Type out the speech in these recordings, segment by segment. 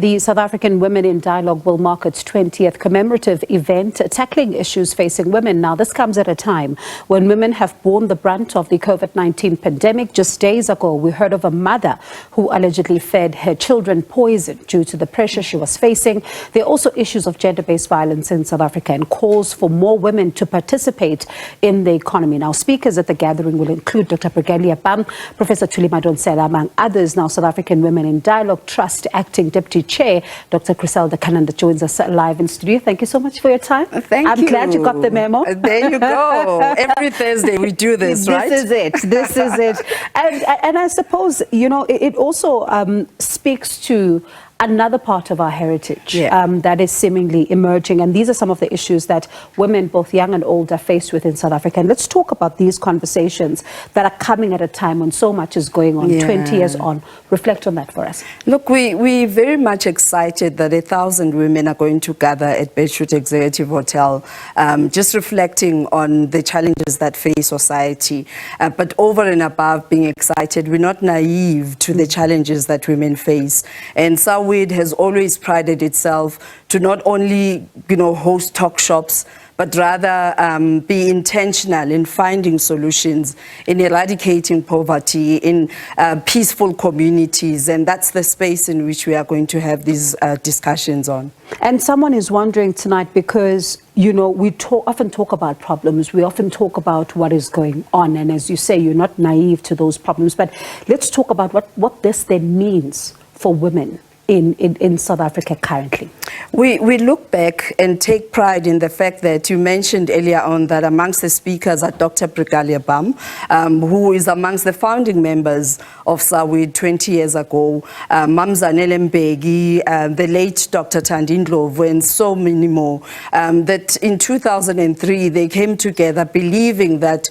The South African Women in Dialogue will mark its 20th commemorative event tackling issues facing women. Now, this comes at a time when women have borne the brunt of the COVID-19 pandemic. Just days ago, we heard of a mother who allegedly fed her children poison due to the pressure she was facing. There are also issues of gender-based violence in South Africa and calls for more women to participate in the economy. Now, speakers at the gathering will include Dr. Brigalia, Professor ThulI Madonsela, among others. Now, South African Women in Dialogue Trust Acting Deputy Chair, Dr. Criselda Kananda, joins us live in studio. Thank you so much for your time. Thank you. I'm glad you got the memo. There you go. Every Thursday we do this, right? This is it. This is it. And I suppose, you know, it also speaks to another part of our heritage that is seemingly emerging. And these are some of the issues that women, both young and old, are faced with in South Africa. And let's talk about these conversations that are coming at a time when so much is going on, 20 years on. Reflect on that for us. Look, we're very much excited that 1,000 women are going to gather at Beirut Executive Hotel, just reflecting on the challenges that face society. But over and above being excited, we're not naive to the challenges that women face. And SAWID has always prided itself to not only, host talk shops, but rather be intentional in finding solutions, in eradicating poverty, in peaceful communities. And that's the space in which we are going to have these discussions on. And someone is wondering tonight because, we often talk about problems. We often talk about what is going on. And as you say, you're not naive to those problems. But let's talk about what this then means for women in South Africa currently. We look back and take pride in the fact that you mentioned earlier on that amongst the speakers are Dr. Brigalia, who is amongst the founding members of SAWID 20 years ago, Mamzanele Mbeki, the late Dr. Thandindlovu, and so many more, that in 2003 they came together believing that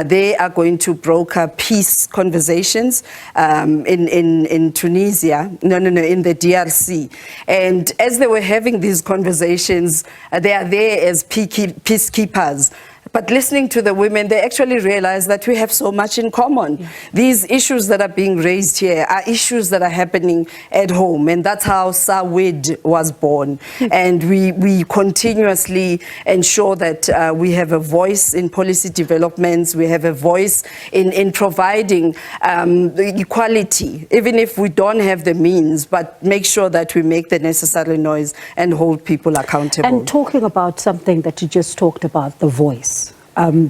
they are going to broker peace conversations in Tunisia, in the DRC. And as they were having these conversations, they are there as peacekeepers. But listening to the women, they actually realize that we have so much in common. Yeah. These issues that are being raised here are issues that are happening at home. And that's how SAWID was born. And we continuously ensure that we have a voice in policy developments. We have a voice in providing equality, even if we don't have the means, but make sure that we make the necessary noise and hold people accountable. And talking about something that you just talked about, the voice.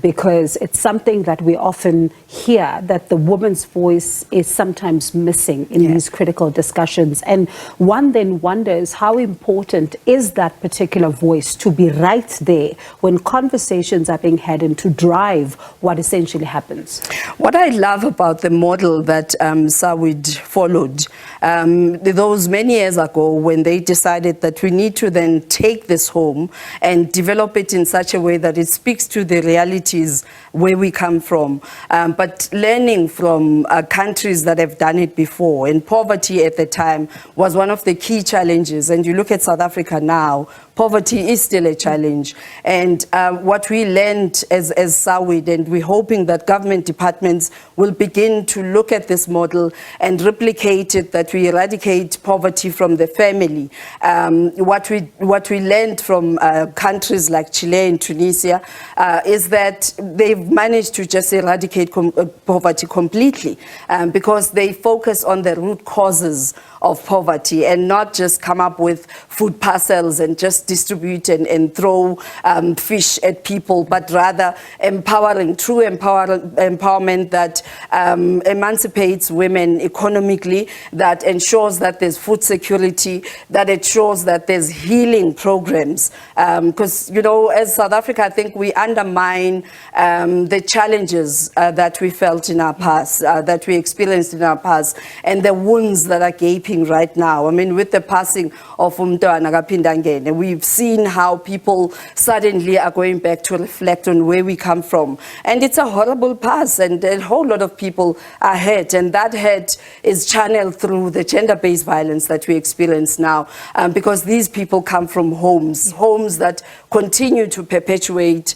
Because it's something that we often hear, that the woman's voice is sometimes missing in these critical discussions. And one then wonders how important is that particular voice to be right there when conversations are being had and to drive what essentially happens. What I love about the model that SAWID followed, those many years ago when they decided that we need to then take this home and develop it in such a way that it speaks to the realities where we come from, but learning from countries that have done it before. And poverty at the time was one of the key challenges. And you look at South Africa now, poverty is still a challenge. And what we learned as SAWID, and we're hoping that government departments will begin to look at this model and replicate it, that we eradicate poverty from the family. What we learned from countries like Chile and Tunisia is that they've managed to just eradicate poverty completely because they focus on the root causes of poverty and not just come up with food parcels and just distribute and throw fish at people, but rather empowering, true empowerment that emancipates women economically, that ensures that there's food security, that ensures that there's healing programs. Because, as South Africa, I think we undermine the challenges that we felt in our past, that we experienced in our past, and the wounds that are gaping right now. I mean, with the passing of Umntwana kaPhindangene, we've seen how people suddenly are going back to reflect on where we come from. And it's a horrible past, and a whole lot of people are hurt, and that hurt is channeled through the gender-based violence that we experience now, because these people come from homes that continue to perpetuate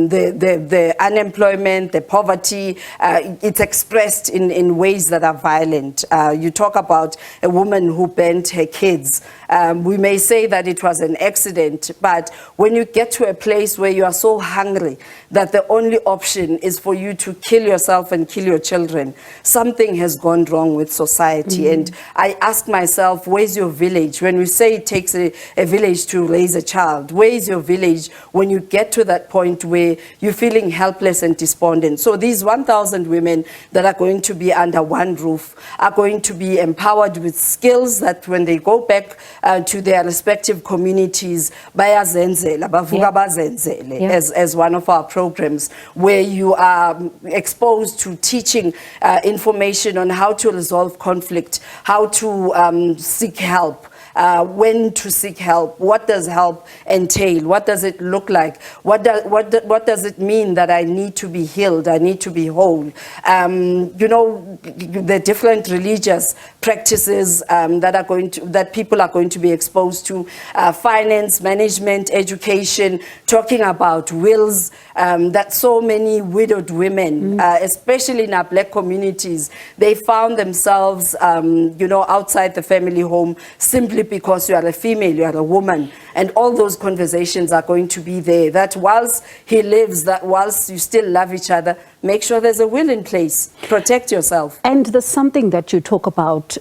the unemployment, the poverty. It's expressed in ways that are violent. You talk about a woman who burnt her kids. We may say that it was an accident, but when you get to a place where you are so hungry that the only option is for you to kill yourself and kill your children, something has gone wrong with society. And I ask myself, where's your village? When we say it takes a village to raise a child, where is your village when you get to that point where you're feeling helpless and despondent? So these 1,000 women that are going to be under one roof are going to be empowered with skills that when they go back to their respective communities, bayazenzela, bavuka bazenzele, as one of our programs, where you are exposed to teaching information on how to resolve conflict, how to seek help, when to seek help, what does help entail, what does it look like, what does it mean that I need to be healed, I need to be whole. You know, the different religious practices that people are going to be exposed to, finance, management, education, talking about wills, that so many widowed women, especially in our black communities, they found themselves, you know, outside the family home simply because you are a female, you are a woman. And all those conversations are going to be there, that whilst he lives, that whilst you still love each other, make sure there's a will in place. Protect yourself. And there's something that you talk about,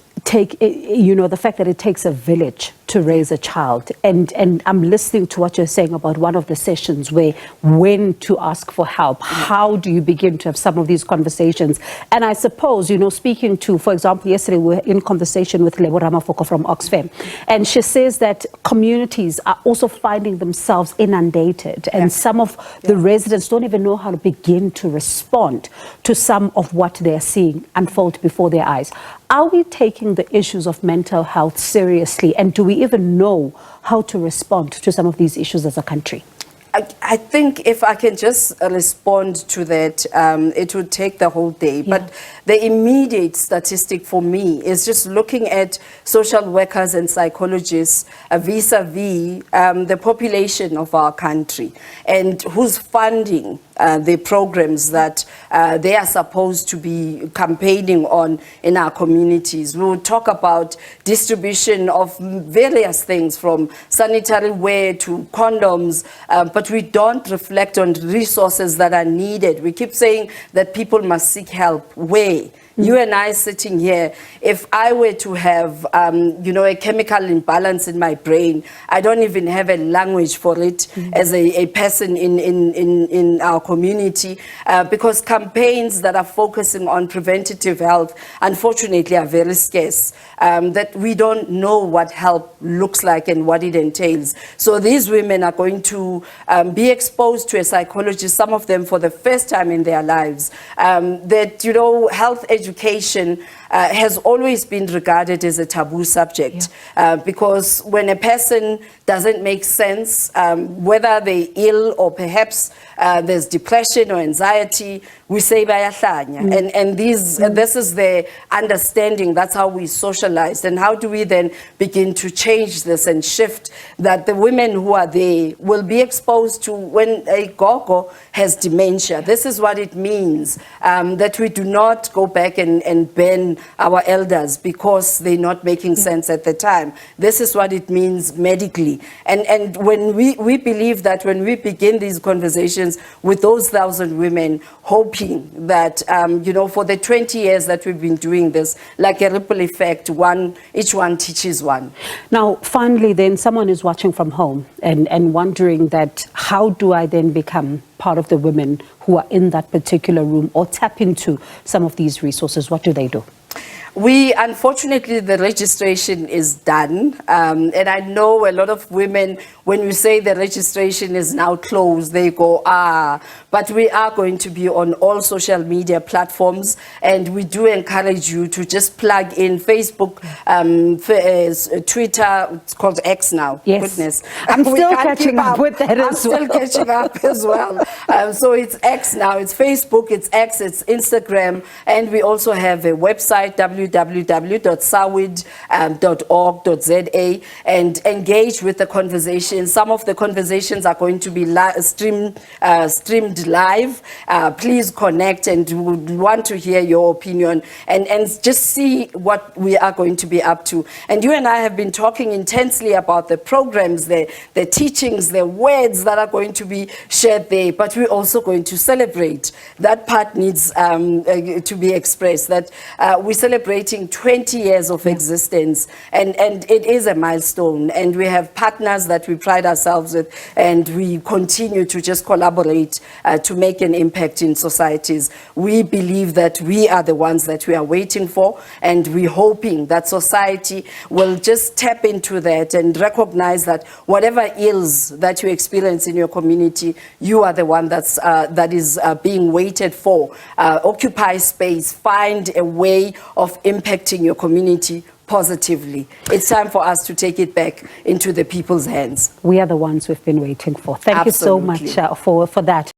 you know, the fact that it takes a village to raise a child. And I'm listening to what you're saying about one of the sessions where when to ask for help, how do you begin to have some of these conversations? And I suppose, you know, speaking to, for example, yesterday we were in conversation with Lebo Ramafoko from Oxfam, and she says that communities are also finding themselves inundated, and some of the residents don't even know how to begin to respond to some of what they're seeing unfold before their eyes. Are we taking the issues of mental health seriously, and do we even know how to respond to some of these issues as a country? I think if I can just respond to that, it would take the whole day. But the immediate statistic for me is just looking at social workers and psychologists vis-a-vis the population of our country and who's funding the programs that they are supposed to be campaigning on in our communities. We will talk about distribution of various things from sanitary ware to condoms, but we don't reflect on resources that are needed. We keep saying that people must seek help. Where? You and I sitting here, if I were to have, you know, a chemical imbalance in my brain, I don't even have a language for it as a person in our community, because campaigns that are focusing on preventative health, unfortunately, are very scarce, that we don't know what help looks like and what it entails. So these women are going to be exposed to a psychologist, some of them for the first time in their lives, that, you know, health education has always been regarded as a taboo subject, because when a person doesn't make sense, whether they're ill or perhaps there's depression or anxiety, we say bayahlanya. And this is the understanding, that's how we socialized. And how do we then begin to change this and shift that the women who are there will be exposed to when a gogo has dementia? This is what it means, that we do not go back and ban our elders because they're not making sense at the time. This is what it means medically. And when we believe that when we begin these conversations with those 1,000 women, hoping that, you know, for the 20 years that we've been doing this, like a ripple effect, each one teaches one. Now, finally, then, someone is watching from home and wondering that how do I then become part of the women who are in that particular room or tap into some of these resources? What do they do? Unfortunately, the registration is done. And I know a lot of women, when we say the registration is now closed, they go, but we are going to be on all social media platforms. And we do encourage you to just plug in Facebook, Twitter, it's called X now. Yes. Goodness. I'm still catching up with that as well. I'm still catching up as well. So it's X now. It's Facebook, it's X, it's Instagram. And we also have a website, www.sawid.org.za and engage with the conversation. Some of the conversations are going to be streamed live. Please connect, and we would want to hear your opinion and just see what we are going to be up to. And you and I have been talking intensely about the programs, the teachings, the words that are going to be shared there, but we're also going to celebrate. That part needs to be expressed, that we're celebrating 20 years of existence, and it is a milestone, and we have partners that we pride ourselves with, and we continue to just collaborate to make an impact in societies. We believe that we are the ones that we are waiting for, and we're hoping that society will just tap into that and recognize that whatever ills that you experience in your community, you are the one that is being waited for. Occupy space, find a way of impacting your community positively. It's time for us to take it back into the people's hands. We are the ones we've been waiting for. Thank you so much for that.